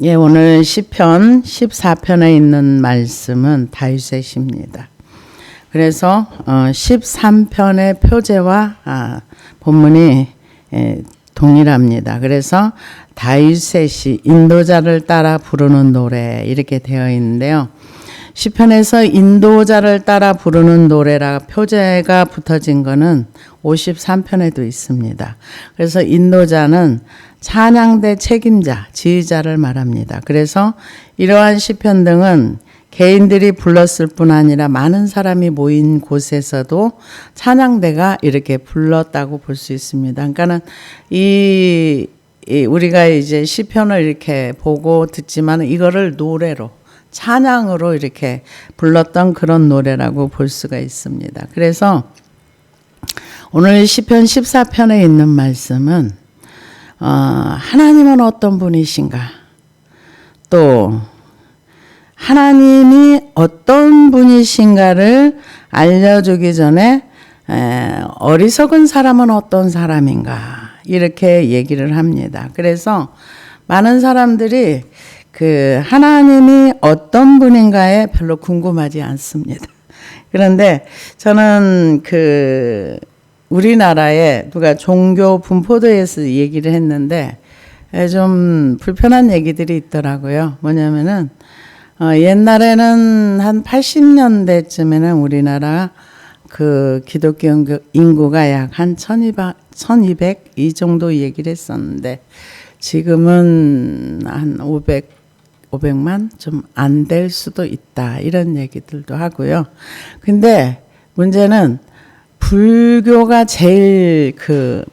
예, 오늘 시편 14편에 있는 말씀은 다윗의 시입니다. 그래서 13편의 표제와 본문이 동일합니다. 그래서 다윗의 시, 인도자를 따라 부르는 노래 이렇게 되어 있는데요. 시편에서 인도자를 따라 부르는 노래라 표제가 붙어진 거는 53편에도 있습니다. 그래서 인도자는 찬양대 책임자, 지휘자를 말합니다. 그래서 이러한 시편 등은 개인들이 불렀을 뿐 아니라 많은 사람이 모인 곳에서도 찬양대가 이렇게 불렀다고 볼 수 있습니다. 그러니까는 우리가 이제 시편을 이렇게 보고 듣지만 이거를 노래로 찬양으로 이렇게 불렀던 그런 노래라고 볼 수가 있습니다. 그래서 오늘 시편 14편에 있는 말씀은 하나님은 어떤 분이신가? 또 하나님이 어떤 분이신가를 알려주기 전에 어리석은 사람은 어떤 사람인가? 이렇게 얘기를 합니다. 그래서 많은 사람들이 하나님이 어떤 분인가에 별로 궁금하지 않습니다. 그런데 저는 우리나라에 누가 종교 분포도에서 얘기를 했는데 좀 불편한 얘기들이 있더라고요. 뭐냐면은 옛날에는 한 80년대쯤에는 우리나라 기독교 인구가 약 한 1200 이 정도 얘기를 했었는데 지금은 한 500만 좀 안 될 수도 있다 이런 얘기들도 하고요. 근데 문제는 불교가 제일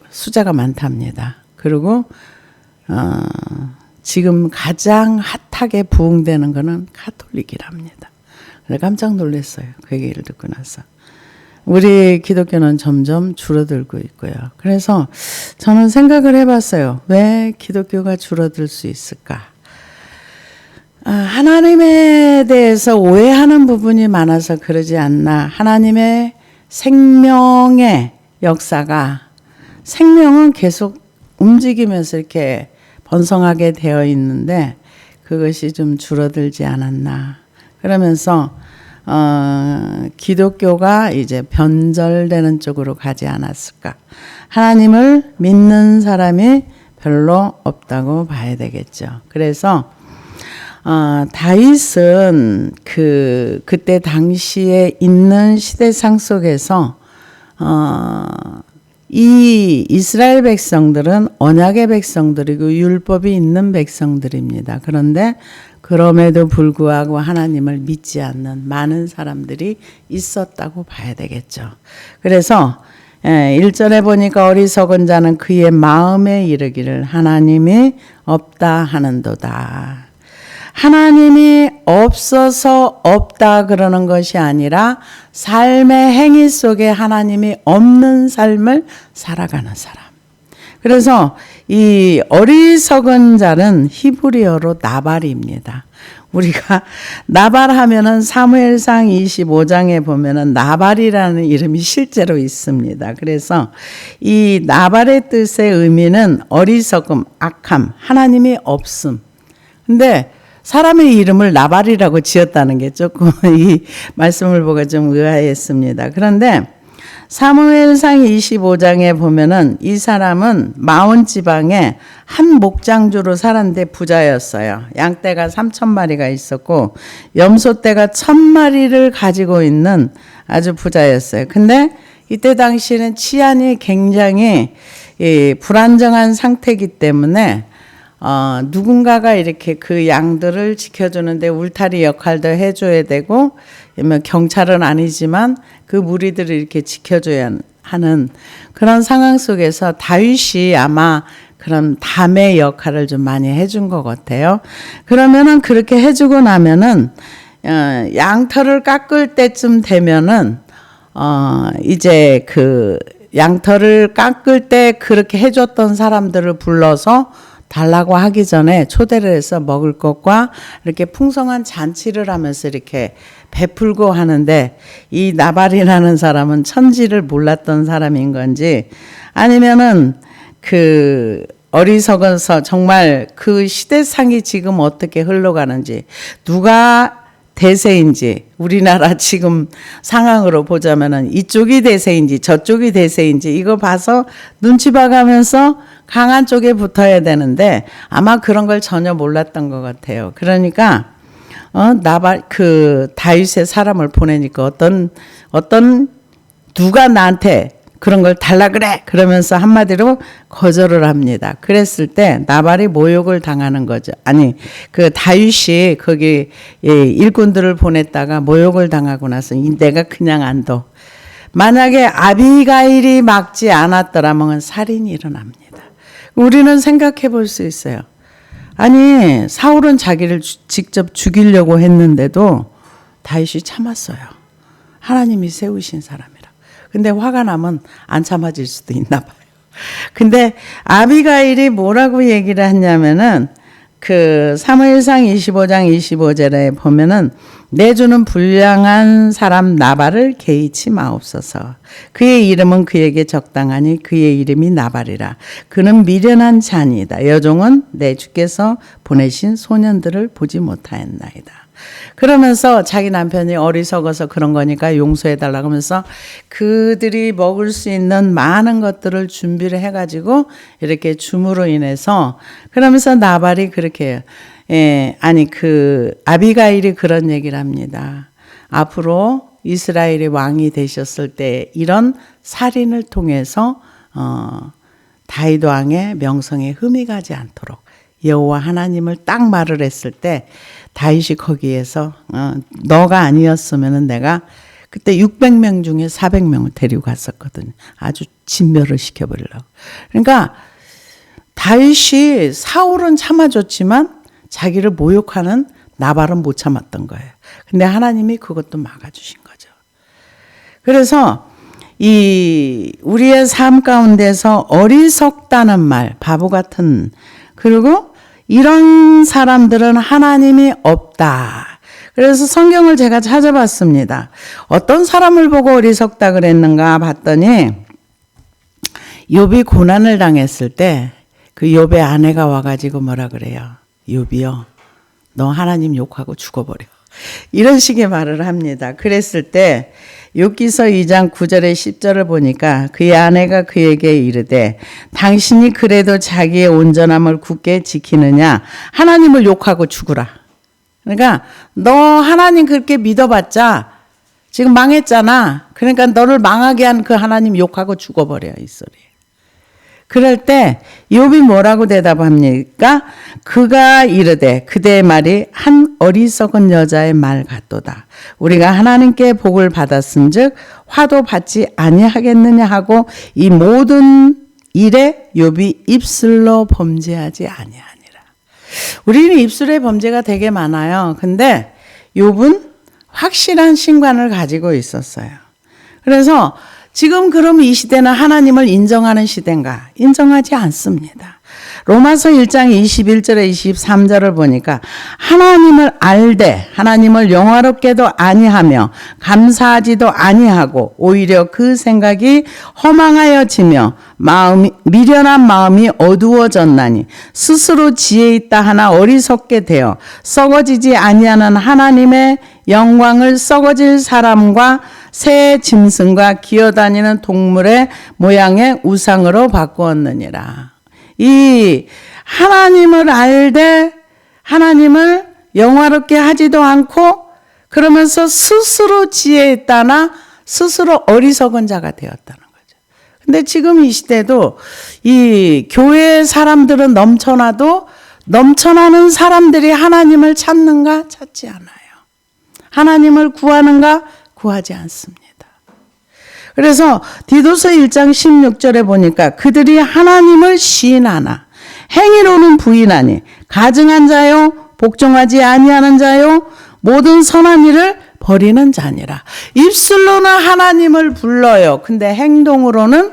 숫자가 많답니다. 그리고 지금 가장 핫하게 부흥되는 거는 가톨릭이랍니다. 그래서 깜짝 놀랐어요. 그 얘기를 듣고 나서. 우리 기독교는 점점 줄어들고 있고요. 그래서 저는 생각을 해봤어요. 왜 기독교가 줄어들 수 있을까? 하나님에 대해서 오해하는 부분이 많아서 그러지 않나. 하나님의 생명의 역사가 생명은 계속 움직이면서 이렇게 번성하게 되어 있는데 그것이 좀 줄어들지 않았나. 그러면서 기독교가 이제 변절되는 쪽으로 가지 않았을까. 하나님을 믿는 사람이 별로 없다고 봐야 되겠죠. 그래서 다윗은 그때 당시에 있는 시대상 속에서 이 이스라엘 백성들은 언약의 백성들이고 율법이 있는 백성들입니다. 그런데 그럼에도 불구하고 하나님을 믿지 않는 많은 사람들이 있었다고 봐야 되겠죠. 그래서 1절에 보니까 어리석은 자는 그의 마음에 이르기를 하나님이 없다 하는도다. 하나님이 없어서 없다 그러는 것이 아니라 삶의 행위 속에 하나님이 없는 삶을 살아가는 사람. 그래서 이 어리석은 자는 히브리어로 나발입니다. 우리가 나발하면은 사무엘상 25장에 보면은 나발이라는 이름이 실제로 있습니다. 그래서 이 나발의 뜻의 의미는 어리석음, 악함, 하나님이 없음. 근데 사람의 이름을 나발이라고 지었다는 게 조금 이 말씀을 보고 좀 의아했습니다. 그런데 사무엘상 25장에 보면은 이 사람은 마온 지방에 한 목장주로 살았는데 부자였어요. 양떼가 3,000마리가 있었고 염소떼가 1,000마리를 가지고 있는 아주 부자였어요. 근데 이때 당시에는 치안이 굉장히 불안정한 상태이기 때문에 누군가가 이렇게 그 양들을 지켜주는데 울타리 역할도 해줘야 되고, 경찰은 아니지만 그 무리들을 이렇게 지켜줘야 하는 그런 상황 속에서 다윗이 아마 그런 담의 역할을 좀 많이 해준 것 같아요. 그러면은 그렇게 해주고 나면은, 양털을 깎을 때쯤 되면은, 이제 양털을 깎을 때 그렇게 해줬던 사람들을 불러서 달라고 하기 전에 초대를 해서 먹을 것과 이렇게 풍성한 잔치를 하면서 이렇게 베풀고 하는데 이 나발이라는 사람은 천지를 몰랐던 사람인 건지 아니면은 어리석어서 정말 그 시대상이 지금 어떻게 흘러가는지, 누가 대세인지, 우리나라 지금 상황으로 보자면은 이쪽이 대세인지 저쪽이 대세인지 이거 봐서 눈치 봐가면서 강한 쪽에 붙어야 되는데 아마 그런 걸 전혀 몰랐던 것 같아요. 그러니까 나발 그 다윗의 사람을 보내니까 어떤 누가 나한테 그런 걸 달라 그래 그러면서 한마디로 거절을 합니다. 그랬을 때 나발이 모욕을 당하는 거죠. 아니 그 다윗이 거기 일꾼들을 보냈다가 모욕을 당하고 나서 내가 그냥 안 둬. 만약에 아비가일이 막지 않았더라면 살인이 일어납니다. 우리는 생각해 볼 수 있어요. 아니 사울은 자기를 직접 죽이려고 했는데도 다윗이 참았어요. 하나님이 세우신 사람이라. 근데 화가 나면 안 참아질 수도 있나 봐요. 근데 아비가일이 뭐라고 얘기를 했냐면은 그 사무엘상 25장 25절에 보면은 내주는 불량한 사람 나발을 개의치 마옵소서. 그의 이름은 그에게 적당하니 그의 이름이 나발이라. 그는 미련한 자니이다. 여종은 내 주께서 보내신 소년들을 보지 못하였나이다. 그러면서 자기 남편이 어리석어서 그런 거니까 용서해달라고 하면서 그들이 먹을 수 있는 많은 것들을 준비를 해가지고 이렇게 줌으로 인해서 그러면서 나발이 그렇게 그 아비가일이 그런 얘기를 합니다. 앞으로 이스라엘의 왕이 되셨을 때 이런 살인을 통해서 다윗 왕의 명성에 흠이 가지 않도록 여호와 하나님을 딱 말을 했을 때 다윗이 거기에서 너가 아니었으면은 내가 그때 600명 중에 400명을 데리고 갔었거든요. 아주 진멸을 시켜버리려고. 그러니까 다윗이 사울은 참아줬지만 자기를 모욕하는 나발은 못 참았던 거예요. 근데 하나님이 그것도 막아주신 거죠. 그래서 이 우리의 삶 가운데서 어리석다는 말, 바보 같은, 그리고 이런 사람들은 하나님이 없다. 그래서 성경을 제가 찾아봤습니다. 어떤 사람을 보고 어리석다 그랬는가 봤더니 욥이 고난을 당했을 때 그 욥의 아내가 와가지고 뭐라 그래요. 욥이요, 너 하나님 욕하고 죽어버려. 이런 식의 말을 합니다. 그랬을 때 욥기서 2장 9절에 10절을 보니까 그의 아내가 그에게 이르되 당신이 그래도 자기의 온전함을 굳게 지키느냐, 하나님을 욕하고 죽으라. 그러니까 너 하나님 그렇게 믿어봤자 지금 망했잖아. 그러니까 너를 망하게 한 그 하나님 욕하고 죽어버려, 이 소리. 그럴 때 욥이 뭐라고 대답합니까? 그가 이르되 그대의 말이 한 어리석은 여자의 말 같도다. 우리가 하나님께 복을 받았은즉 화도 받지 아니하겠느냐 하고 이 모든 일에 욥이 입술로 범죄하지 아니하니라. 우리는 입술에 범죄가 되게 많아요. 근데 욥은 확실한 신관을 가지고 있었어요. 그래서 지금 그럼 이 시대는 하나님을 인정하는 시대인가? 인정하지 않습니다. 로마서 1장 21절에 23절을 보니까 하나님을 알되 하나님을 영화롭게도 아니하며 감사하지도 아니하고 오히려 그 생각이 허망하여지며 미련한 마음이 어두워졌나니 스스로 지혜 있다 하나 어리석게 되어 썩어지지 아니하는 하나님의 영광을 썩어질 사람과 새 짐승과 기어다니는 동물의 모양의 우상으로 바꾸었느니라. 이 하나님을 알되 하나님을 영화롭게 하지도 않고 그러면서 스스로 지혜 있다나 스스로 어리석은 자가 되었다는 거죠. 근데 지금 이 시대도 이 교회 사람들은 넘쳐나도 넘쳐나는 사람들이 하나님을 찾는가? 찾지 않아요. 하나님을 구하는가? 구하지 않습니다. 그래서 디도서 1장 16절에 보니까 그들이 하나님을 시인하나 행위로는 부인하니 가증한 자요 복종하지 아니하는 자요 모든 선한 일을 버리는 자니라. 입술로는 하나님을 불러요. 근데 행동으로는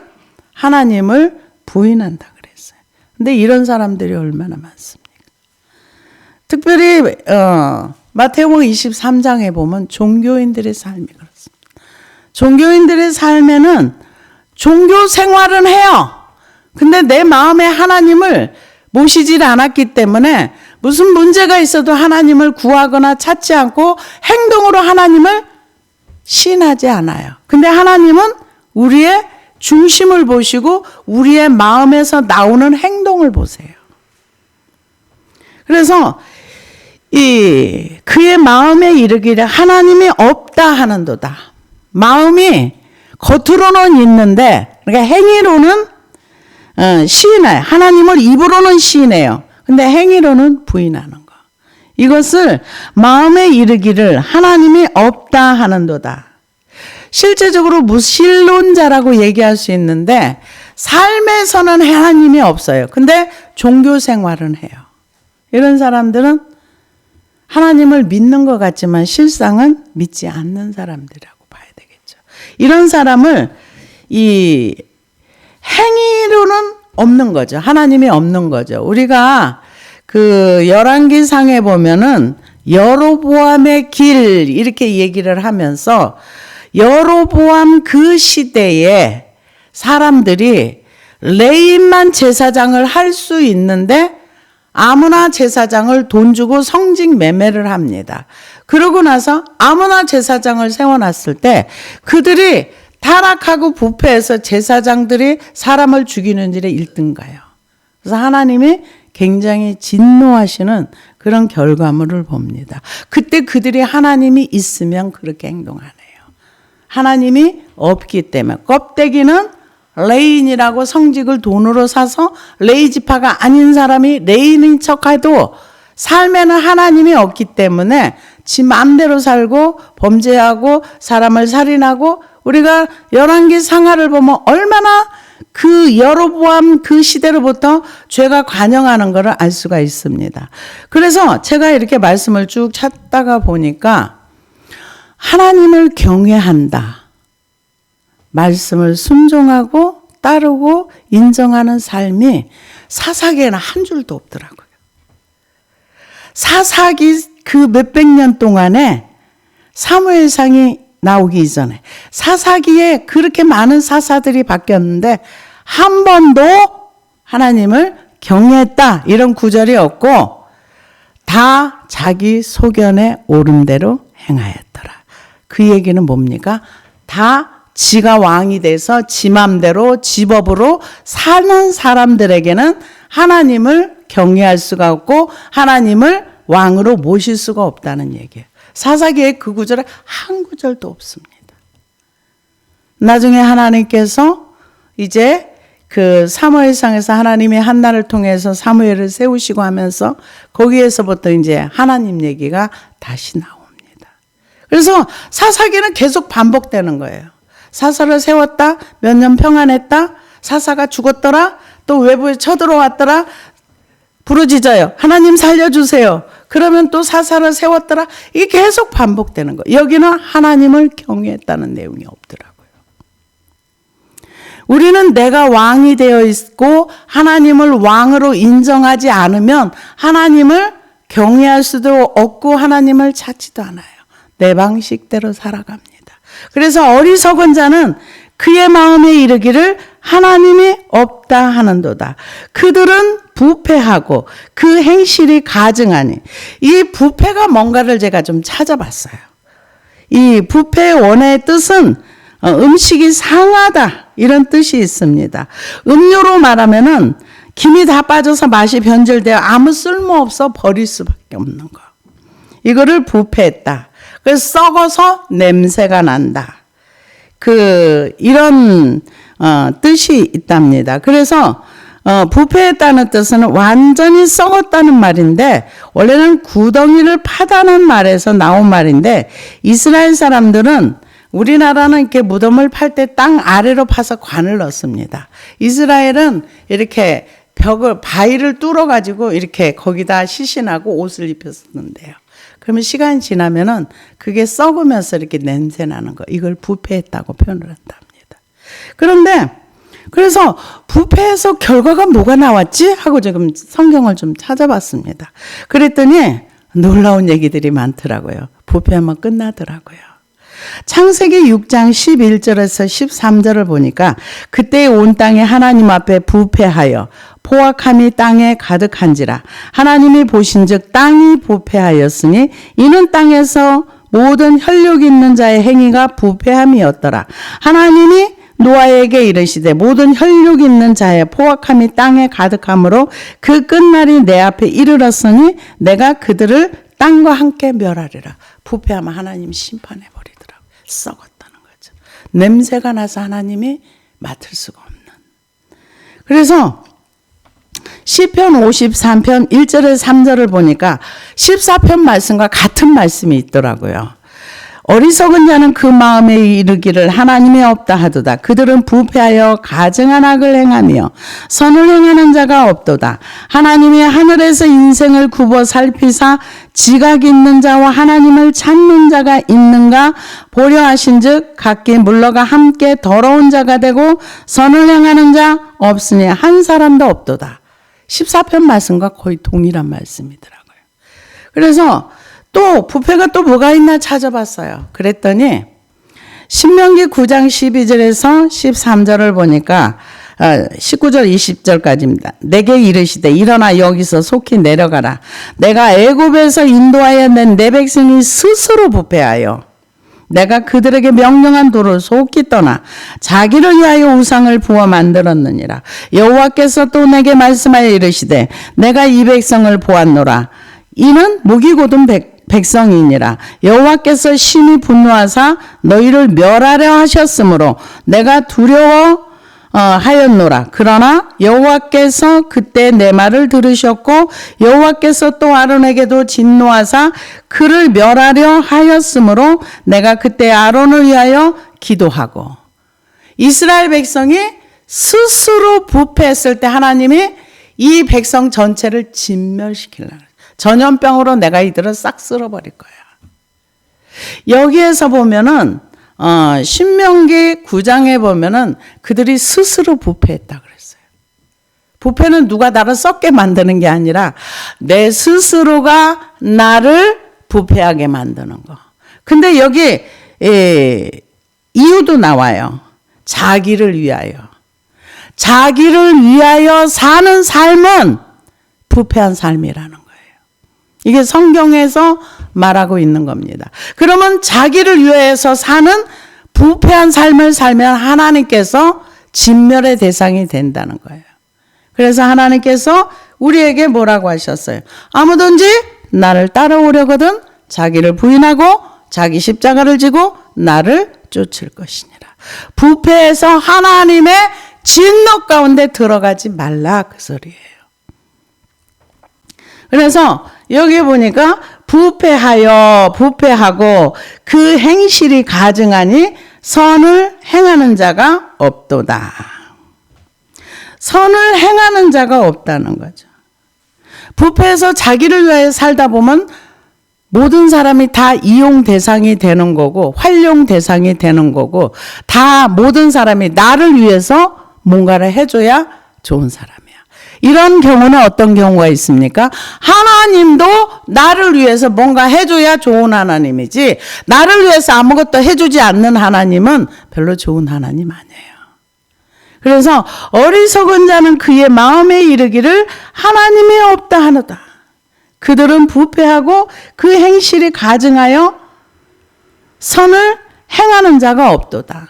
하나님을 부인한다 그랬어요. 근데 이런 사람들이 얼마나 많습니까? 특별히 마태복음 23장에 보면 종교인들의 삶이 그렇습니다. 종교인들의 삶에는 종교 생활은 해요. 근데 내 마음에 하나님을 모시질 않았기 때문에 무슨 문제가 있어도 하나님을 구하거나 찾지 않고 행동으로 하나님을 시인하지 않아요. 근데 하나님은 우리의 중심을 보시고 우리의 마음에서 나오는 행동을 보세요. 그래서 그의 마음에 이르기를 하나님이 없다 하는도다. 마음이 겉으로는 있는데, 그러니까 행위로는 시인해요. 하나님을 입으로는 시인해요. 근데 행위로는 부인하는 거. 이것을 마음에 이르기를 하나님이 없다 하는도다. 실제적으로 무신론자라고 얘기할 수 있는데 삶에서는 하나님이 없어요. 근데 종교 생활은 해요. 이런 사람들은 하나님을 믿는 것 같지만 실상은 믿지 않는 사람들이라고 봐야 되겠죠. 이런 사람을 이 행위로는 없는 거죠. 하나님이 없는 거죠. 우리가 그 열왕기상에 보면은 여로보암의 길 이렇게 얘기를 하면서 여로보암 그 시대에 사람들이 레위인만 제사장을 할 수 있는데 아무나 제사장을 돈 주고 성직 매매를 합니다. 그러고 나서 아무나 제사장을 세워놨을 때 그들이 타락하고 부패해서 제사장들이 사람을 죽이는 일에 1등 가요. 그래서 하나님이 굉장히 진노하시는 그런 결과물을 봅니다. 그때 그들이 하나님이 있으면 그렇게 행동하네요. 하나님이 없기 때문에 껍데기는 레인이라고 성직을 돈으로 사서 레위 지파가 아닌 사람이 레인인 척해도 삶에는 하나님이 없기 때문에 지 마음대로 살고 범죄하고 사람을 살인하고 우리가 열왕기 상하를 보면 얼마나 그 여로보암 그 시대로부터 죄가 관영하는 것을 알 수가 있습니다. 그래서 제가 이렇게 말씀을 쭉 찾다가 보니까 하나님을 경외한다. 말씀을 순종하고 따르고 인정하는 삶이 사사기에는 한 줄도 없더라고요. 사사기 그 몇백 년 동안에 사무엘상이 나오기 이전에 사사기에 그렇게 많은 사사들이 바뀌었는데 한 번도 하나님을 경외했다 이런 구절이 없고 다 자기 소견에 옳은 대로 행하였더라. 그 얘기는 뭡니까? 다 지가 왕이 돼서 지 맘대로 지 법으로 사는 사람들에게는 하나님을 경외할 수가 없고 하나님을 왕으로 모실 수가 없다는 얘기예요. 사사기에 그 구절에 한 구절도 없습니다. 나중에 하나님께서 이제 그 사무엘상에서 하나님이 한나를 통해서 사무엘을 세우시고 하면서 거기에서부터 이제 하나님 얘기가 다시 나옵니다. 그래서 사사기는 계속 반복되는 거예요. 사사를 세웠다, 몇 년 평안했다, 사사가 죽었더라, 또 외부에 쳐들어왔더라, 부르짖어요. 하나님 살려주세요. 그러면 또 사사를 세웠더라. 이게 계속 반복되는 거예요. 여기는 하나님을 경외했다는 내용이 없더라고요. 우리는 내가 왕이 되어 있고 하나님을 왕으로 인정하지 않으면 하나님을 경외할 수도 없고 하나님을 찾지도 않아요. 내 방식대로 살아갑니다. 그래서 어리석은 자는 그의 마음에 이르기를 하나님이 없다 하는도다. 그들은 부패하고 그 행실이 가증하니. 이 부패가 뭔가를 제가 좀 찾아봤어요. 이 부패의 원어의 뜻은 음식이 상하다 이런 뜻이 있습니다. 음료로 말하면은 김이 다 빠져서 맛이 변질되어 아무 쓸모없어 버릴 수밖에 없는 거. 이거를 부패했다. 그래서 썩어서 냄새가 난다. 이런 뜻이 있답니다. 그래서 부패했다는 뜻은 완전히 썩었다는 말인데 원래는 구덩이를 파다는 말에서 나온 말인데 이스라엘 사람들은 우리나라는 이렇게 무덤을 팔 때 땅 아래로 파서 관을 넣습니다. 이스라엘은 이렇게 바위를 뚫어 가지고 이렇게 거기다 시신하고 옷을 입혔었는데요. 그러면 시간이 지나면은 그게 썩으면서 이렇게 냄새 나는 거. 이걸 부패했다고 표현을 한답니다. 그런데 그래서 부패해서 결과가 뭐가 나왔지? 하고 지금 성경을 좀 찾아봤습니다. 그랬더니 놀라운 얘기들이 많더라고요. 부패하면 끝나더라고요. 창세기 6장 11절에서 13절을 보니까 그때 온 땅이 하나님 앞에 부패하여 포악함이 땅에 가득한지라. 하나님이 보신즉 땅이 부패하였으니 이는 땅에서 모든 혈육 있는 자의 행위가 부패함이었더라. 하나님이 노아에게 이르시되 모든 혈육 있는 자의 포악함이 땅에 가득함으로 그 끝날이 내 앞에 이르렀으니 내가 그들을 땅과 함께 멸하리라. 부패하면 하나님이 심판해 버리더라고요. 썩었다는 거죠. 냄새가 나서 하나님이 맡을 수가 없는. 그래서 시편 53편 1절에서 3절을 보니까 14편 말씀과 같은 말씀이 있더라고요. 어리석은 자는 그 마음에 이르기를 하나님이 없다 하도다. 그들은 부패하여 가증한 악을 행하며 선을 행하는 자가 없도다. 하나님이 하늘에서 인생을 굽어 살피사 지각 있는 자와 하나님을 찾는 자가 있는가 보려 하신즉 각기 물러가 함께 더러운 자가 되고 선을 행하는 자 없으니 한 사람도 없도다. 14편 말씀과 거의 동일한 말씀이더라고요. 그래서 또 부패가 또 뭐가 있나 찾아봤어요. 그랬더니 신명기 9장 12절에서 13절을 보니까 19절 20절까지입니다. 내게 이르시되 일어나 여기서 속히 내려가라. 내가 애굽에서 인도하여 낸 내 백성이 스스로 부패하여 내가 그들에게 명령한 도를 속히 떠나 자기를 위하여 우상을 부어 만들었느니라. 여호와께서 또 내게 말씀하여 이르시되 내가 이 백성을 보았노라. 이는 목이 곧은 백성이니라. 여호와께서 심히 분노하사 너희를 멸하려 하셨으므로 내가 두려워 하였노라. 그러나 여호와께서 그때 내 말을 들으셨고 여호와께서 또 아론에게도 진노하사 그를 멸하려 하였으므로 내가 그때 아론을 위하여 기도하고. 이스라엘 백성이 스스로 부패했을 때 하나님이 이 백성 전체를 진멸시키려고 전염병으로 내가 이들을 싹 쓸어버릴 거야. 여기에서 보면은 신명기 9장에 보면은 그들이 스스로 부패했다 그랬어요. 부패는 누가 나를 썩게 만드는 게 아니라 내 스스로가 나를 부패하게 만드는 거. 근데 여기 이유도 나와요. 자기를 위하여. 자기를 위하여 사는 삶은 부패한 삶이라는 거예요. 이게 성경에서 말하고 있는 겁니다. 그러면 자기를 위해서 사는 부패한 삶을 살면 하나님께서 진멸의 대상이 된다는 거예요. 그래서 하나님께서 우리에게 뭐라고 하셨어요? 아무든지 나를 따라오려거든 자기를 부인하고 자기 십자가를 지고 나를 쫓을 것이니라. 부패해서 하나님의 진노 가운데 들어가지 말라 그 소리예요. 그래서 여기 보니까 부패하고 그 행실이 가증하니 선을 행하는 자가 없도다. 선을 행하는 자가 없다는 거죠. 부패해서 자기를 위하여 살다 보면 모든 사람이 다 이용 대상이 되는 거고 활용 대상이 되는 거고 다 모든 사람이 나를 위해서 뭔가를 해줘야 좋은 사람이야. 이런 경우는 어떤 경우가 있습니까? 하나님도 나를 위해서 뭔가 해줘야 좋은 하나님이지 나를 위해서 아무것도 해주지 않는 하나님은 별로 좋은 하나님 아니에요. 그래서 어리석은 자는 그의 마음에 이르기를 하나님이 없다 하노다. 그들은 부패하고 그 행실이 가증하여 선을 행하는 자가 없도다.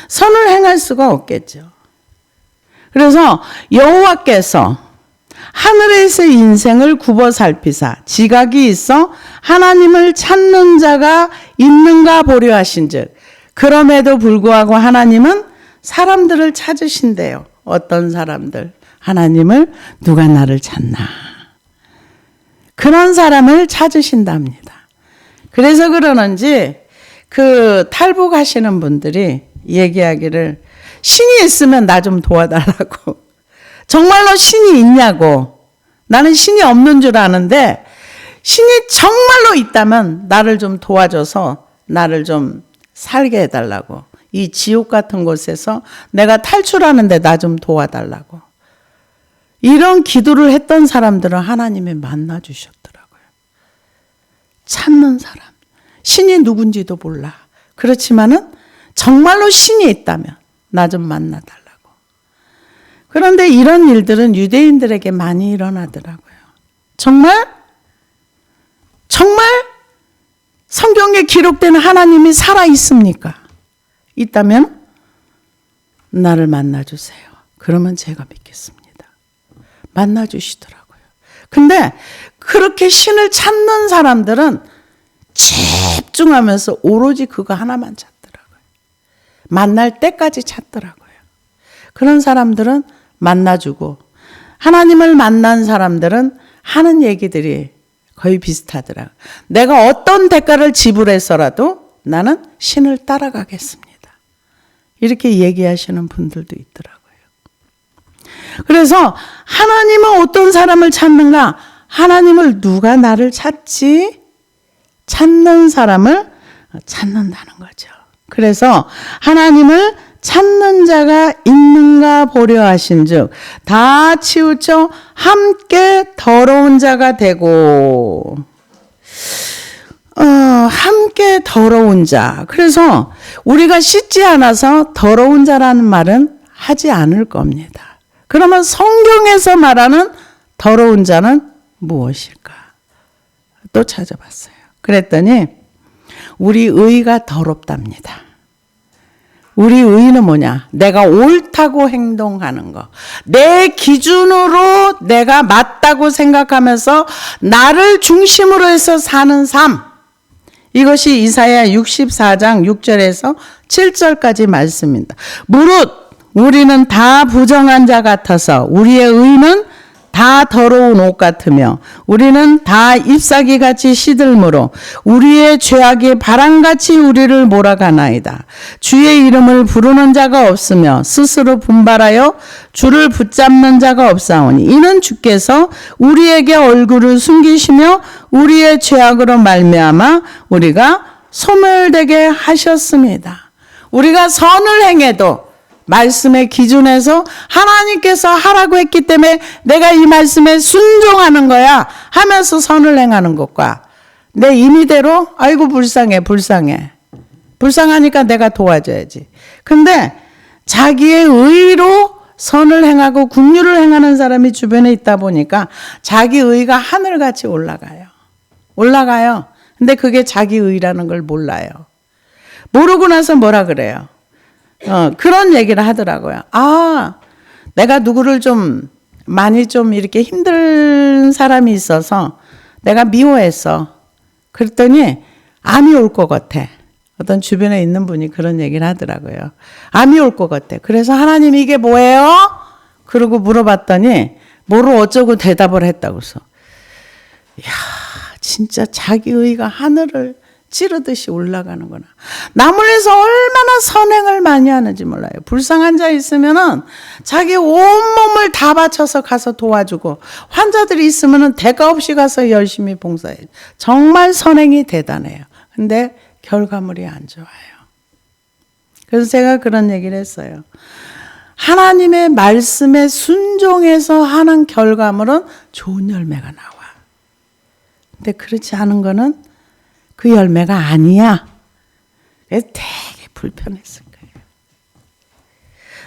선을 행할 수가 없겠죠. 그래서 여호와께서 하늘에서 인생을 굽어 살피사 지각이 있어 하나님을 찾는 자가 있는가 보려 하신즉 그럼에도 불구하고 하나님은 사람들을 찾으신대요. 어떤 사람들? 하나님을 누가 나를 찾나? 그런 사람을 찾으신답니다. 그래서 그러는지 그 탈북하시는 분들이 얘기하기를 신이 있으면 나 좀 도와달라고. 정말로 신이 있냐고. 나는 신이 없는 줄 아는데 신이 정말로 있다면 나를 좀 도와줘서 나를 좀 살게 해달라고. 이 지옥 같은 곳에서 내가 탈출하는데 나 좀 도와달라고. 이런 기도를 했던 사람들은 하나님이 만나주셨더라고요. 찾는 사람. 신이 누군지도 몰라. 그렇지만은 정말로 신이 있다면 나 좀 만나달라고. 그런데 이런 일들은 유대인들에게 많이 일어나더라고요. 정말 성경에 기록된 하나님이 살아 있습니까? 있다면 나를 만나주세요. 그러면 제가 믿겠습니다. 만나주시더라고요. 근데 그렇게 신을 찾는 사람들은 집중하면서 오로지 그거 하나만 찾더라고요. 만날 때까지 찾더라고요. 그런 사람들은 만나주고, 하나님을 만난 사람들은 하는 얘기들이 거의 비슷하더라고요. 내가 어떤 대가를 지불해서라도 나는 신을 따라가겠습니다. 이렇게 얘기하시는 분들도 있더라고요. 그래서 하나님은 어떤 사람을 찾는가? 하나님을 누가 나를 찾지? 찾는 사람을 찾는다는 거죠. 그래서 하나님을 찾는 자가 있는가 보려 하신즉 다 치우쳐 함께 더러운 자가 되고, 함께 더러운 자. 그래서 우리가 씻지 않아서 더러운 자라는 말은 하지 않을 겁니다. 그러면 성경에서 말하는 더러운 자는 무엇일까? 또 찾아봤어요. 그랬더니 우리 의가 더럽답니다. 우리 의는 뭐냐? 내가 옳다고 행동하는 거. 내 기준으로 내가 맞다고 생각하면서 나를 중심으로 해서 사는 삶. 이것이 이사야 64장 6절에서 7절까지 말씀입니다. 무릇 우리는 다 부정한 자 같아서 우리의 의는 다 더러운 옷 같으며 우리는 다 잎사귀같이 시들므로 우리의 죄악이 바람같이 우리를 몰아가나이다. 주의 이름을 부르는 자가 없으며 스스로 분발하여 주를 붙잡는 자가 없사오니 이는 주께서 우리에게 얼굴을 숨기시며 우리의 죄악으로 말미암아 우리가 소멸되게 하셨습니다. 우리가 선을 행해도 말씀의 기준에서 하나님께서 하라고 했기 때문에 내가 이 말씀에 순종하는 거야 하면서 선을 행하는 것과 내 임의대로 아이고 불쌍하니까 내가 도와줘야지. 근데 자기의 의로 선을 행하고 긍휼을 행하는 사람이 주변에 있다 보니까 자기 의가 하늘같이 올라가요. 근데 그게 자기 의라는 걸 몰라요. 모르고 나서 뭐라 그래요? 그런 얘기를 하더라고요. 내가 누구를 많이 이렇게 힘든 사람이 있어서 내가 미워했어. 그랬더니 암이 올 것 같아. 어떤 주변에 있는 분이 그런 얘기를 하더라고요. 암이 올 것 같아. 그래서 하나님 이게 뭐예요? 그러고 물어봤더니 뭐로 어쩌고 대답을 했다고서. 이야, 진짜 자기 의가 하늘을 찌르듯이 올라가는구나. 남을 위해서 얼마나 선행을 많이 하는지 몰라요. 불쌍한 자 있으면은 자기 온몸을 다 바쳐서 가서 도와주고, 환자들이 있으면은 대가 없이 가서 열심히 봉사해요. 정말 선행이 대단해요. 근데 결과물이 안 좋아요. 그래서 제가 그런 얘기를 했어요. 하나님의 말씀에 순종해서 하는 결과물은 좋은 열매가 나와. 근데 그렇지 않은 거는 그 열매가 아니야. 그래서 되게 불편했을 거예요.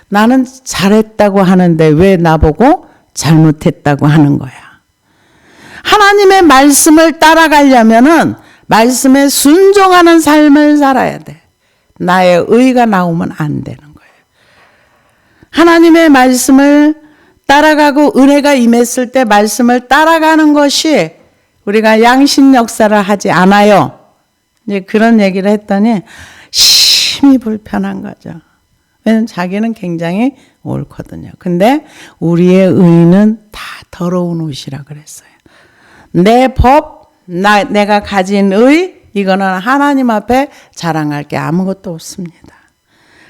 나는 잘했다고 하는데 왜 나보고 잘못했다고 하는 거야. 하나님의 말씀을 따라가려면은 말씀에 순종하는 삶을 살아야 돼. 나의 의가 나오면 안 되는 거예요. 하나님의 말씀을 따라가고 은혜가 임했을 때 말씀을 따라가는 것이 우리가 양심 역사를 하지 않아요. 이제 그런 얘기를 했더니 심히 불편한 거죠. 왜냐면 자기는 굉장히 옳거든요. 근데 우리의 의는 다 더러운 옷이라 그랬어요. 내 법, 내가 가진 의, 이거는 하나님 앞에 자랑할 게 아무것도 없습니다.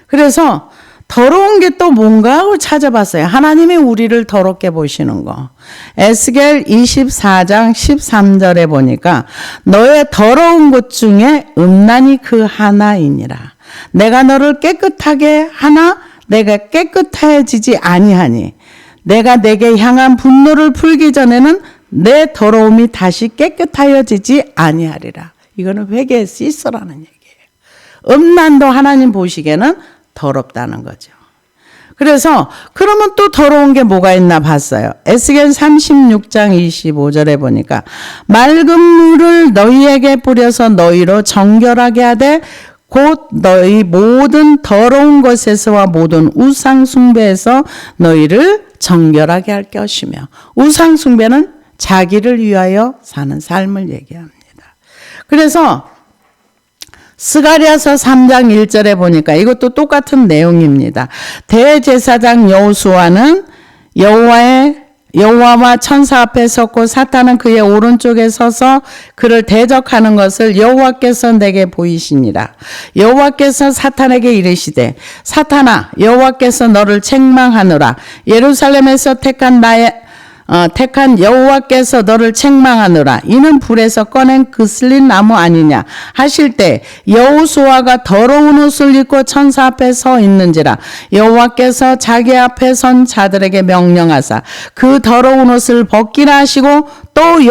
그래서 더러운 게 또 뭔가 하고 찾아봤어요. 하나님이 우리를 더럽게 보시는 거. 에스겔 24장 13절에 보니까 너의 더러운 것 중에 음란이 그 하나이니라. 내가 너를 깨끗하게 하나 내가 깨끗해지지 아니하니 내가 내게 향한 분노를 풀기 전에는 내 더러움이 다시 깨끗하여지지 아니하리라. 이거는 회개 씻으라는 얘기예요. 음란도 하나님 보시기에는 더럽다는 거죠. 그래서 그러면 또 더러운 게 뭐가 있나 봤어요. 에스겔 36장 25절에 보니까 맑은 물을 너희에게 뿌려서 너희로 정결하게 하되 곧 너희 모든 더러운 것에서와 모든 우상 숭배에서 너희를 정결하게 할 것이며, 우상 숭배는 자기를 위하여 사는 삶을 얘기합니다. 그래서 스가랴서 3장 1절에 보니까 이것도 똑같은 내용입니다. 대제사장 여호수아는 여호와와 천사 앞에 섰고 사탄은 그의 오른쪽에 서서 그를 대적하는 것을 여호와께서 내게 보이시니라. 여호와께서 사탄에게 이르시되 사탄아, 여호와께서 너를 책망하노라. 예루살렘에서 택한 여호와께서 너를 책망하노라. 이는 불에서 꺼낸 그슬린 나무 아니냐 하실 때 여호수아가 더러운 옷을 입고 천사 앞에 서 있는지라. 여호와께서 자기 앞에 선 자들에게 명령하사 그 더러운 옷을 벗기라 하시고 또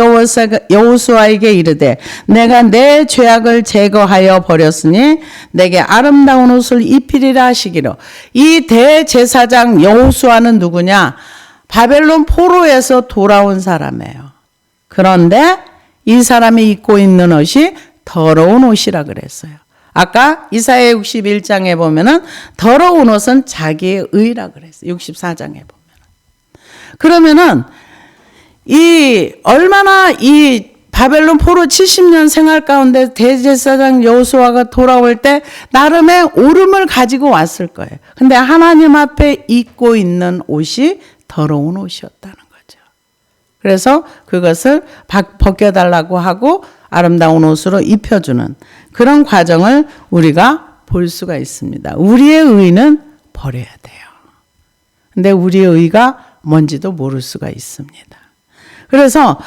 여호수아에게 이르되 내가 내 죄악을 제거하여 버렸으니 내게 아름다운 옷을 입히리라 하시기로. 이 대제사장 여호수아는 누구냐? 바벨론 포로에서 돌아온 사람이에요. 그런데 이 사람이 입고 있는 옷이 더러운 옷이라 그랬어요. 아까 이사야 61장에 보면은 더러운 옷은 자기의 의라 그랬어요. 64장에 보면은. 그러면은 얼마나 이 바벨론 포로 70년 생활 가운데 대제사장 여호수아가 돌아올 때 나름의 오름을 가지고 왔을 거예요. 근데 하나님 앞에 입고 있는 옷이 더러운 옷이었다는 거죠. 그래서 그것을 벗겨달라고 하고 아름다운 옷으로 입혀주는 그런 과정을 우리가 볼 수가 있습니다. 우리의 의는 버려야 돼요. 근데 우리의 의가 뭔지도 모를 수가 있습니다. 그래서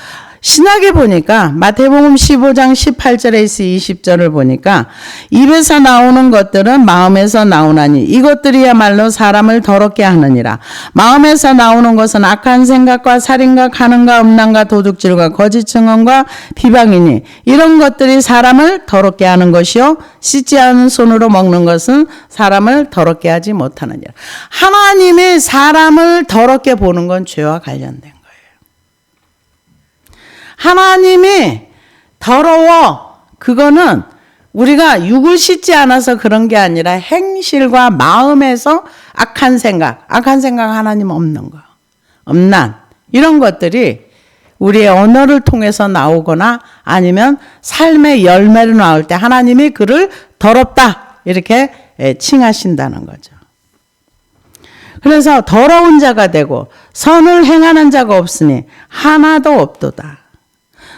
신학에 보니까 마태복음 15장 18절에서 20절을 보니까 입에서 나오는 것들은 마음에서 나오나니 이것들이야말로 사람을 더럽게 하느니라. 마음에서 나오는 것은 악한 생각과 살인과 간음과 음란과 도둑질과 거짓 증언과 비방이니 이런 것들이 사람을 더럽게 하는 것이요 씻지 않은 손으로 먹는 것은 사람을 더럽게 하지 못하느니라. 하나님이 사람을 더럽게 보는 건 죄와 관련된 거예요. 하나님이 더러워, 그거는 우리가 육을 씻지 않아서 그런 게 아니라 행실과 마음에서 악한 생각 하나님 없는 거, 음란 이런 것들이 우리의 언어를 통해서 나오거나 아니면 삶의 열매로 나올 때 하나님이 그를 더럽다 이렇게 칭하신다는 거죠. 그래서 더러운 자가 되고 선을 행하는 자가 없으니 하나도 없도다.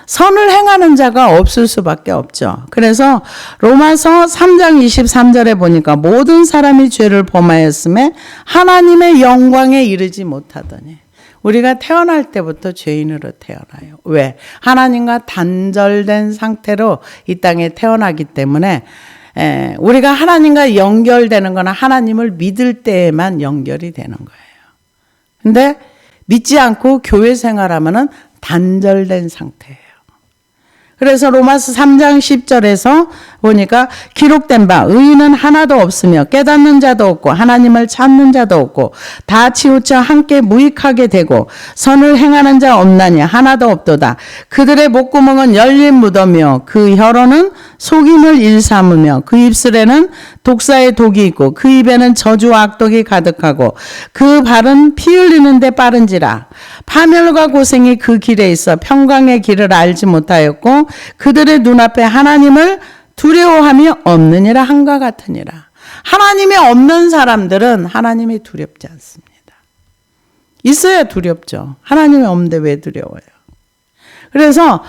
선을 행하는 자가 없을 수밖에 없죠. 그래서 로마서 3장 23절에 보니까 모든 사람이 죄를 범하였음에 하나님의 영광에 이르지 못하더니. 우리가 태어날 때부터 죄인으로 태어나요. 왜? 하나님과 단절된 상태로 이 땅에 태어나기 때문에 우리가 하나님과 연결되는 거나 하나님을 믿을 때에만 연결이 되는 거예요. 근데 믿지 않고 교회 생활하면은 단절된 상태예요. 그래서 로마서 3장 10절에서 보니까 기록된 바 의인은 하나도 없으며 깨닫는 자도 없고 하나님을 찾는 자도 없고 다 치우쳐 함께 무익하게 되고 선을 행하는 자 없나니 하나도 없도다. 그들의 목구멍은 열린 무덤이요 그 혀로는 속임을 일삼으며 그 입술에는 독사의 독이 있고 그 입에는 저주와 악독이 가득하고 그 발은 피 흘리는 데 빠른지라. 파멸과 고생이 그 길에 있어 평강의 길을 알지 못하였고 그들의 눈앞에 하나님을 두려워함이 없느니라 한과 같으니라. 하나님이 없는 사람들은 하나님이 두렵지 않습니다. 있어야 두렵죠. 하나님이 없는데 왜 두려워요? 그래서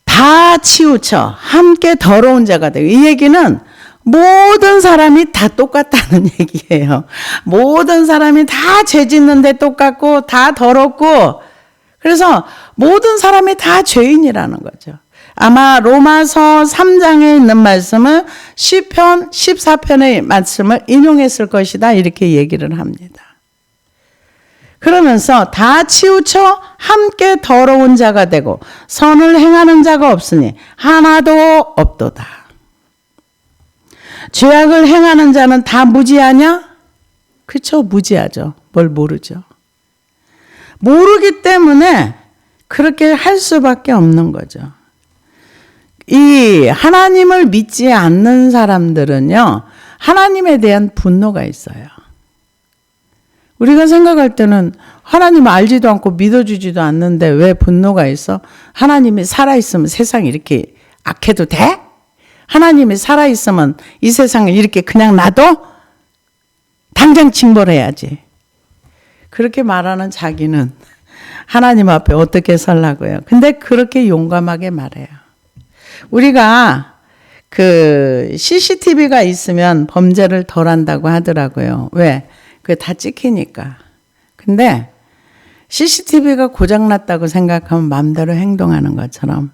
다 치우쳐 함께 더러운 자가 되고, 이 얘기는 모든 사람이 다 똑같다는 얘기예요. 모든 사람이 다 죄 짓는데 똑같고 다 더럽고, 그래서 모든 사람이 다 죄인이라는 거죠. 아마 로마서 3장에 있는 말씀은 시편 14편의 말씀을 인용했을 것이다 이렇게 얘기를 합니다. 그러면서 다 치우쳐 함께 더러운 자가 되고 선을 행하는 자가 없으니 하나도 없도다. 죄악을 행하는 자는 다 무지하냐? 그렇죠. 무지하죠. 뭘 모르죠. 모르기 때문에 그렇게 할 수밖에 없는 거죠. 이 하나님을 믿지 않는 사람들은요, 하나님에 대한 분노가 있어요. 우리가 생각할 때는 하나님 알지도 않고 믿어주지도 않는데 왜 분노가 있어? 하나님이 살아있으면 세상이 이렇게 악해도 돼? 하나님이 살아있으면 이 세상을 이렇게 그냥 놔둬? 당장 징벌해야지. 그렇게 말하는 자기는 하나님 앞에 어떻게 설라고요? 근데 그렇게 용감하게 말해요. 우리가 그 CCTV가 있으면 범죄를 덜 한다고 하더라고요. 왜? 그게 다 찍히니까. 근데 CCTV가 고장났다고 생각하면 마음대로 행동하는 것처럼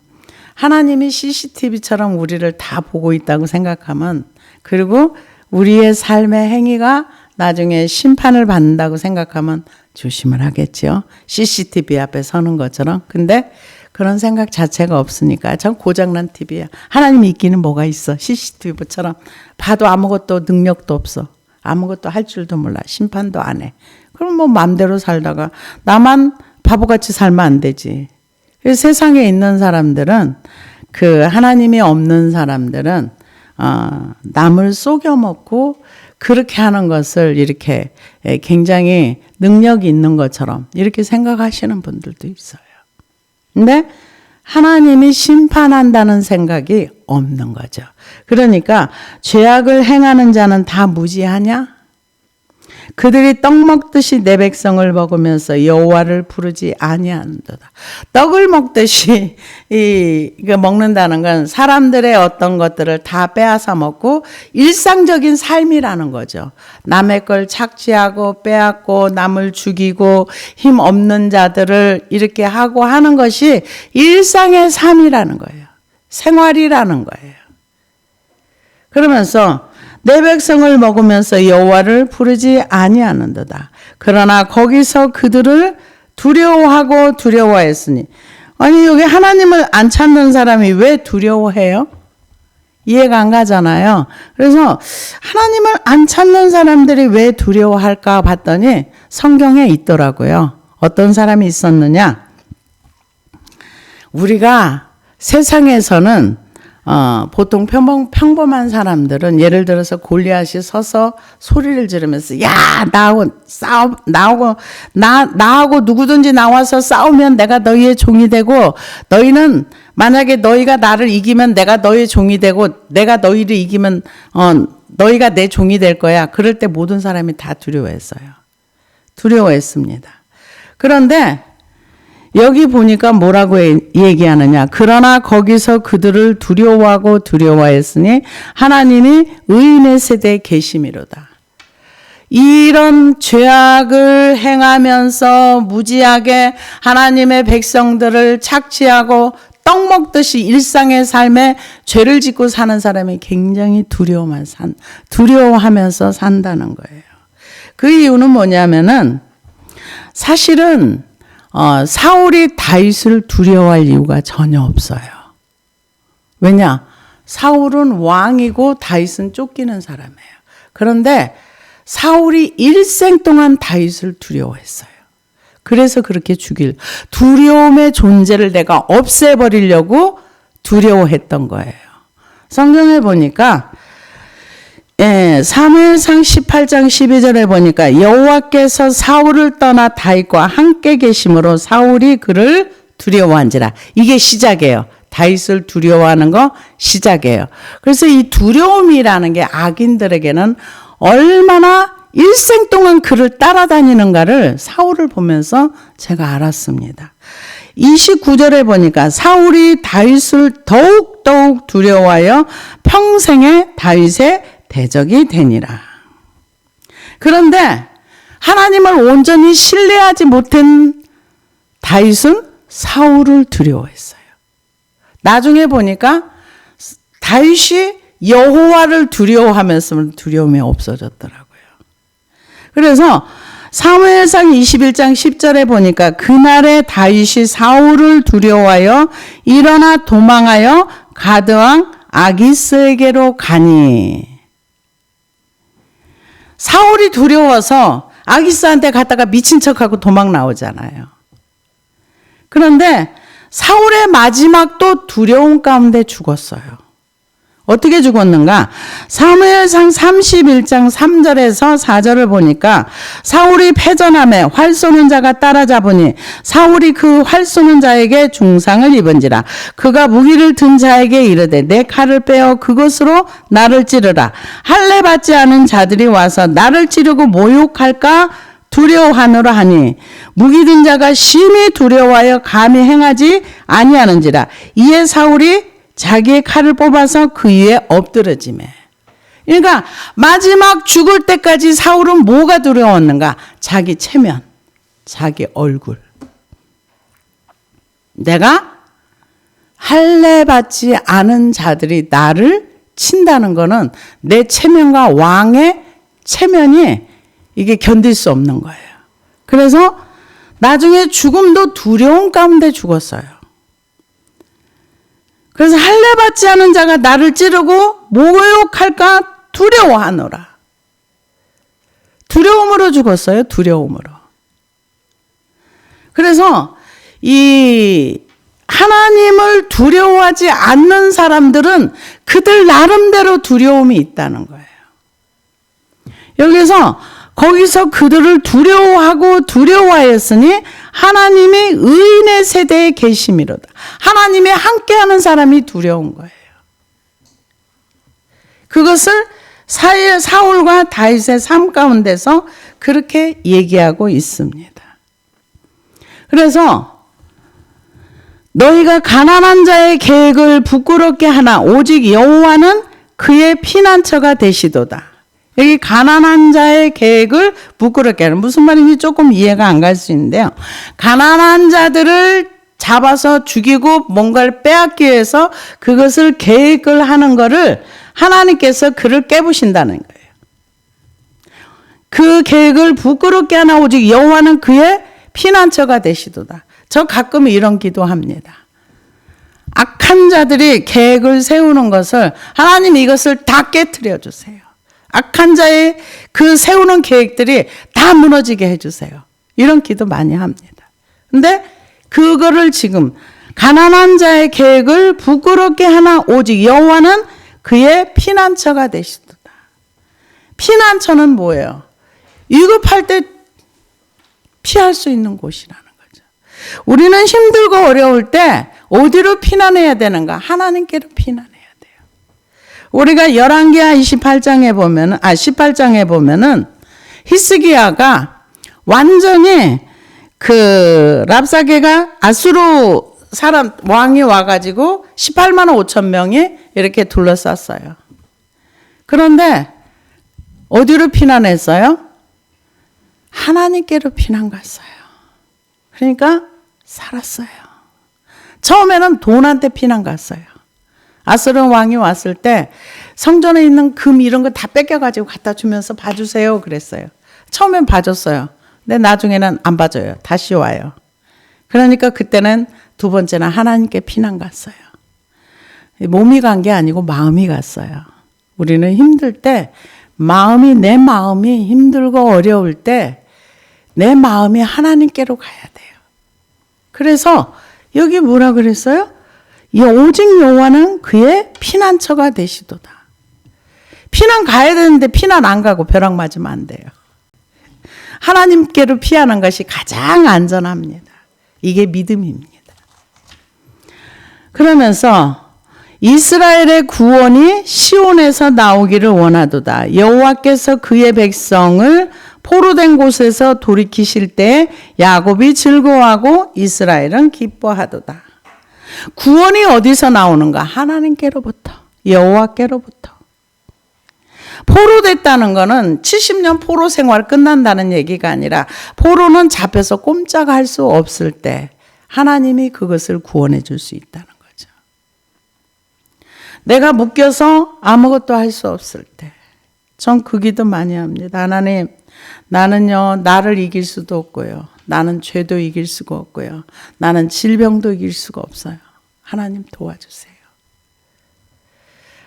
하나님이 CCTV처럼 우리를 다 보고 있다고 생각하면, 그리고 우리의 삶의 행위가 나중에 심판을 받는다고 생각하면 조심을 하겠죠. CCTV 앞에 서는 것처럼. 근데 그런 생각 자체가 없으니까 전 고장난 TV야. 하나님이 있기는 뭐가 있어. CCTV처럼 봐도 아무것도 능력도 없어. 아무것도 할 줄도 몰라. 심판도 안 해. 그럼 뭐 마음대로 살다가 나만 바보같이 살면 안 되지. 그래서 세상에 있는 사람들은, 그 하나님이 없는 사람들은 남을 속여먹고 그렇게 하는 것을 이렇게 굉장히 능력이 있는 것처럼 이렇게 생각하시는 분들도 있어요. 근데 하나님이 심판한다는 생각이 없는 거죠. 그러니까 죄악을 행하는 자는 다 무지하냐? 그들이 떡 먹듯이 내 백성을 먹으면서 여호와를 부르지 아니한도다. 떡을 먹듯이 이거 먹는다는 건 사람들의 어떤 것들을 다 빼앗아 먹고 일상적인 삶이라는 거죠. 남의 걸 착취하고 빼앗고 남을 죽이고 힘 없는 자들을 이렇게 하고 하는 것이 일상의 삶이라는 거예요. 생활이라는 거예요. 그러면서 내 백성을 먹으면서 여호와를 부르지 아니하는도다. 그러나 거기서 그들을 두려워하고 두려워했으니, 아니 여기 하나님을 안 찾는 사람이 왜 두려워해요? 이해가 안 가잖아요. 그래서 하나님을 안 찾는 사람들이 왜 두려워할까 봤더니 성경에 있더라고요. 어떤 사람이 있었느냐? 우리가 세상에서는 보통 평범한 사람들은 예를 들어서 골리앗이 서서 소리를 지르면서 야 나하고 누구든지 나와서 싸우면 내가 너희의 종이 되고, 너희는 만약에 너희가 나를 이기면 내가 너희의 종이 되고, 내가 너희를 이기면 너희가 내 종이 될 거야. 그럴 때 모든 사람이 다 두려워했어요. 두려워했습니다. 그런데 여기 보니까 뭐라고 얘기하느냐. 그러나 거기서 그들을 두려워하고 두려워했으니 하나님이 의인의 세대에 계심이로다. 이런 죄악을 행하면서 무지하게 하나님의 백성들을 착취하고 떡 먹듯이 일상의 삶에 죄를 짓고 사는 사람이 굉장히 두려워하면서 산다는 거예요. 그 이유는 뭐냐면은 사실은 사울이 다윗을 두려워할 이유가 전혀 없어요. 왜냐? 사울은 왕이고 다윗은 쫓기는 사람이에요. 그런데 사울이 일생 동안 다윗을 두려워했어요. 그래서 그렇게 두려움의 존재를 내가 없애버리려고 두려워했던 거예요. 성경에 보니까 사무엘상 18장 12절에 보니까 여호와께서 사울을 떠나 다윗과 함께 계심으로 사울이 그를 두려워한지라. 이게 시작이에요. 다윗을 두려워하는 거 시작이에요. 그래서 이 두려움이라는 게 악인들에게는 얼마나 일생 동안 그를 따라다니는가를 사울을 보면서 제가 알았습니다. 29절에 보니까 사울이 다윗을 더욱 두려워하여 평생에 다윗의 대적이 되니라. 그런데 하나님을 온전히 신뢰하지 못한 다윗은 사울을 두려워했어요. 나중에 보니까 다윗이 여호와를 두려워하면서 두려움이 없어졌더라고요. 그래서 사무엘상 21장 10절에 보니까 그날에 다윗이 사울을 두려워하여 일어나 도망하여 가드왕 아기스에게로 가니. 사울이 두려워서 아기스한테 갔다가 미친 척하고 도망 나오잖아요. 그런데 사울의 마지막도 두려움 가운데 죽었어요. 어떻게 죽었는가? 사무엘상 31장 3절에서 4절을 보니까 사울이 패전함에 활 쏘는 자가 따라잡으니 사울이 그 활 쏘는 자에게 중상을 입은지라. 그가 무기를 든 자에게 이르되 내 칼을 빼어 그것으로 나를 찌르라. 할례 받지 않은 자들이 와서 나를 찌르고 모욕할까 두려워하노라 하니 무기 든 자가 심히 두려워하여 감히 행하지 아니하는지라. 이에 사울이 자기의 칼을 뽑아서 그 위에 엎드러지매. 그러니까 마지막 죽을 때까지 사울은 뭐가 두려웠는가? 자기 체면, 자기 얼굴. 내가 할례 받지 않은 자들이 나를 친다는 거는 내 체면과 왕의 체면이 이게 견딜 수 없는 거예요. 그래서 나중에 죽음도 두려움 가운데 죽었어요. 그래서 할례 받지 않은 자가 나를 찌르고 모욕할까 두려워하노라. 두려움으로 죽었어요. 두려움으로. 그래서 이 하나님을 두려워하지 않는 사람들은 그들 나름대로 두려움이 있다는 거예요. 여기서 거기서 그들을 두려워하고 두려워하였으니 하나님이 의인의 세대에 계심이로다. 하나님이 함께하는 사람이 두려운 거예요. 그것을 사울과 다윗의 삶 가운데서 그렇게 얘기하고 있습니다. 그래서 너희가 가난한 자의 계획을 부끄럽게 하나 오직 여호와는 그의 피난처가 되시도다. 여기 가난한 자의 계획을 부끄럽게 하는, 무슨 말인지 조금 이해가 안 갈 수 있는데요. 가난한 자들을 잡아서 죽이고 뭔가를 빼앗기 위해서 그것을 계획을 하는 거를 하나님께서 그를 깨부신다는 거예요. 그 계획을 부끄럽게 하나 오직 여호와는 그의 피난처가 되시도다. 저 가끔 이런 기도합니다. 악한 자들이 계획을 세우는 것을 하나님 이것을 다 깨트려 주세요. 악한 자의 그 세우는 계획들이 다 무너지게 해주세요. 이런 기도 많이 합니다. 근데 그거를 지금 가난한 자의 계획을 부끄럽게 하나 오직 여호와는 그의 피난처가 되시도다. 피난처는 뭐예요? 위급할 때 피할 수 있는 곳이라는 거죠. 우리는 힘들고 어려울 때 어디로 피난해야 되는가? 하나님께로 피난해야 돼요. 우리가 열왕기하 18장에 보면은 히스기야가 완전히 그 랍사게가 아수르 사람 왕이 와가지고 18만 5천 명이 이렇게 둘러쌌어요. 그런데 어디로 피난했어요? 하나님께로 피난 갔어요. 그러니까 살았어요. 처음에는 돈한테 피난 갔어요. 아수르 왕이 왔을 때 성전에 있는 금 이런 거 다 뺏겨가지고 갖다 주면서 봐주세요 그랬어요. 처음엔 봐줬어요. 근데 나중에는 안 봐줘요. 다시 와요. 그러니까 그때는 두 번째는 하나님께 피난 갔어요. 몸이 간 게 아니고 마음이 갔어요. 우리는 힘들 때 내 마음이 힘들고 어려울 때 내 마음이 하나님께로 가야 돼요. 그래서 여기 뭐라 그랬어요? 오직 여호와는 그의 피난처가 되시도다. 피난 가야 되는데 피난 안 가고 벼락 맞으면 안 돼요. 하나님께로 피하는 것이 가장 안전합니다. 이게 믿음입니다. 그러면서 이스라엘의 구원이 시온에서 나오기를 원하도다. 여호와께서 그의 백성을 포로된 곳에서 돌이키실 때 야곱이 즐거워하고 이스라엘은 기뻐하도다. 구원이 어디서 나오는가? 하나님께로부터, 여호와께로부터. 포로됐다는 것은 70년 포로 생활 끝난다는 얘기가 아니라 포로는 잡혀서 꼼짝 할 수 없을 때 하나님이 그것을 구원해 줄 수 있다는 거죠. 내가 묶여서 아무것도 할 수 없을 때 전 그 기도 많이 합니다. 하나님, 나는요, 나를 이길 수도 없고요. 나는 죄도 이길 수가 없고요. 나는 질병도 이길 수가 없어요. 하나님 도와주세요.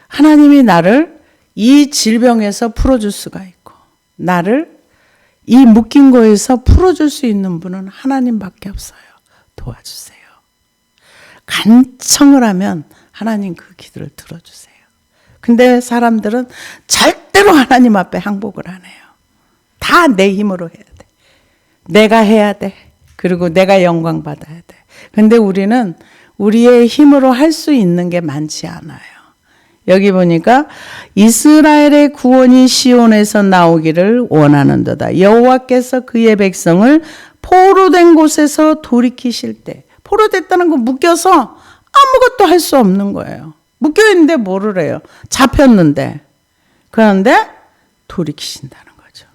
하나님이 나를 이 질병에서 풀어줄 수가 있고, 나를 이 묶인 거에서 풀어줄 수 있는 분은 하나님밖에 없어요. 도와주세요. 간청을 하면 하나님 그 기도를 들어주세요. 근데 사람들은 절대로 하나님 앞에 항복을 안 해요. 다 내 힘으로 해야 돼. 내가 해야 돼. 그리고 내가 영광 받아야 돼. 근데 우리는 우리의 힘으로 할 수 있는 게 많지 않아요. 여기 보니까 이스라엘의 구원이 시온에서 나오기를 원하는도다. 여호와께서 그의 백성을 포로된 곳에서 돌이키실 때, 포로됐다는 거 묶여서 아무것도 할 수 없는 거예요. 묶여있는데 뭐를 해요? 잡혔는데. 그런데 돌이키신다는 거죠.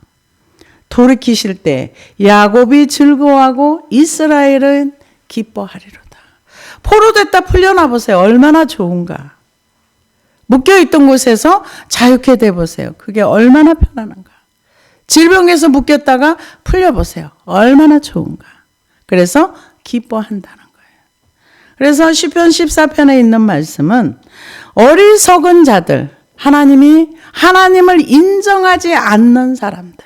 돌이키실 때 야곱이 즐거워하고 이스라엘은 기뻐하리로다. 포로됐다 풀려나 보세요. 얼마나 좋은가. 묶여있던 곳에서 자유케 돼보세요. 그게 얼마나 편안한가. 질병에서 묶였다가 풀려보세요. 얼마나 좋은가. 그래서 기뻐한다는 거예요. 그래서 시편 14편에 있는 말씀은 어리석은 자들, 하나님을 인정하지 않는 사람들.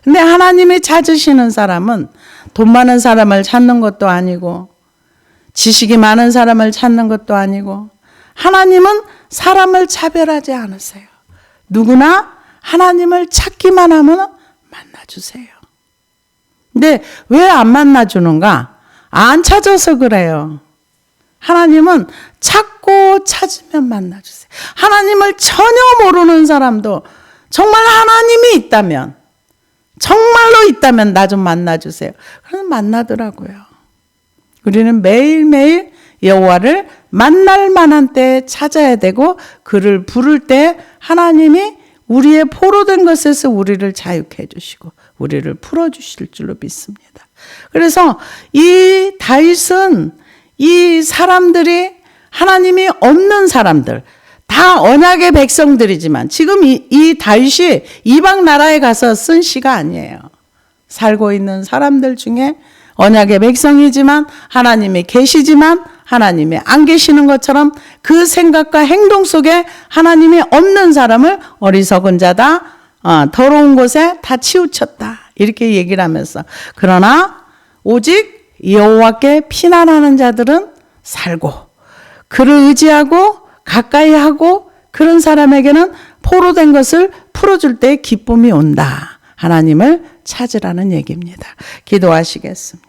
근데 하나님이 찾으시는 사람은 돈 많은 사람을 찾는 것도 아니고 지식이 많은 사람을 찾는 것도 아니고 하나님은 사람을 차별하지 않으세요. 누구나 하나님을 찾기만 하면 만나주세요. 근데 왜 안 만나주는가? 안 찾아서 그래요. 하나님은 찾고 찾으면 만나주세요. 하나님을 전혀 모르는 사람도 정말 하나님이 있다면, 정말로 있다면 나 좀 만나주세요. 그럼 만나더라고요. 우리는 매일매일 여호와를 만날 만한 때 찾아야 되고 그를 부를 때 하나님이 우리의 포로된 것에서 우리를 자유케 해주시고 우리를 풀어주실 줄로 믿습니다. 그래서 이 다윗은 이 사람들이 하나님이 없는 사람들, 다 언약의 백성들이지만 지금 이 다윗이 이방 나라에 가서 쓴 시가 아니에요. 살고 있는 사람들 중에 언약의 백성이지만 하나님이 계시지만 하나님이 안 계시는 것처럼 그 생각과 행동 속에 하나님이 없는 사람을 어리석은 자다, 더러운 곳에 다 치우쳤다 이렇게 얘기를 하면서 그러나 오직 여호와께 피난하는 자들은 살고 그를 의지하고 가까이 하고 그런 사람에게는 포로된 것을 풀어줄 때 기쁨이 온다. 하나님을 찾으라는 얘기입니다. 기도하시겠습니다.